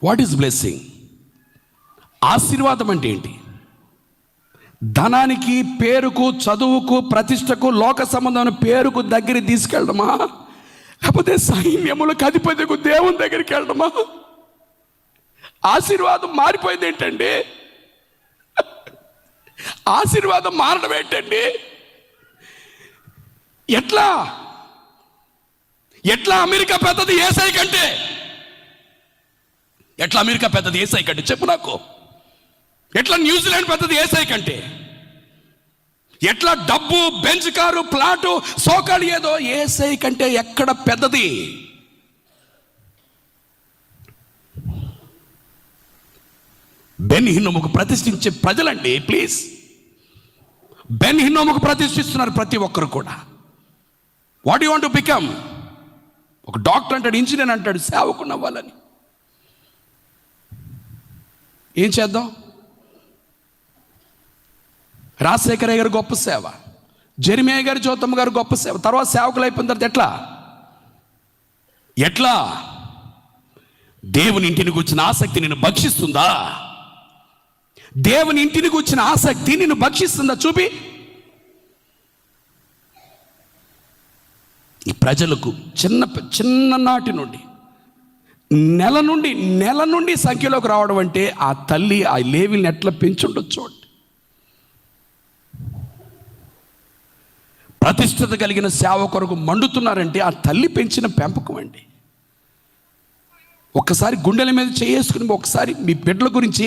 What is blessing? ఆశీర్వాదం అంటే ఏంటి? ధనానికి, పేరుకు, చదువుకు, ప్రతిష్టకు, లోక సంబంధమైన పేరుకు దగ్గర తీసుకెళ్ళడమా? లేకపోతే సైన్యములకు అధిపతికు దేవుని దగ్గరికి వెళ్ళడమా? ఆశీర్వాదం మారిపోయింది ఏంటండి? ఆశీర్వాదం మారడం ఏంటండి? ఎట్లా ఎట్లా అమెరికా పెద్దది యేసయ్య కంటే? ఎట్లా అమెరికా పెద్దది యేసయ్య కంటే చెప్పు నాకు. ఎట్లా న్యూజిలాండ్ పెద్దది యేసయ్య కంటే? ఎట్లా డబ్బు, బెంచ్ కారు, ప్లాటు, సోకాలు ఏదో యేసయ్య కంటే ఎక్కడ పెద్దది? బెన్ హిన్నోముకు ప్రతిష్ఠించే ప్రజలండి, ప్లీజ్. బెన్ హిన్నోముకు ప్రతిష్ఠిస్తున్నారు ప్రతి ఒక్కరు కూడా. What you want to become? ఒక డాక్టర్ అంటాడు, ఇంజనీర్ అంటాడు, సేవకుని అవ్వాలని. ఏం చేద్దాం? రాజశేఖరయ్య గారు గొప్ప సేవ, జెరిమియా గారు, జ్యోతమ్మ గారు గొప్ప సేవ. తర్వాత సేవకులు అయిపోయిన తర్వాత ఎట్లా దేవుని ఇంటిని కూర్చున్న ఆసక్తి నిన్ను భక్షిస్తుందా? దేవుని ఇంటిని కూర్చున్న ఆసక్తి నిన్ను భక్షిస్తుందా? చూపి. ఈ ప్రజలకు చిన్ననాటి నుండి నెల నుండి సంఖ్యలోకి రావడం అంటే ఆ తల్లి ఆ లేవిని ఎట్లా పెంచుండొచ్చు. ప్రతిష్ఠత కలిగిన సేవ కొరకు మండుతున్నారంటే ఆ తల్లి పెంచిన పెంపకం అండి. ఒక్కసారి గుండెల మీద చేసుకుని ఒకసారి మీ బిడ్డల గురించి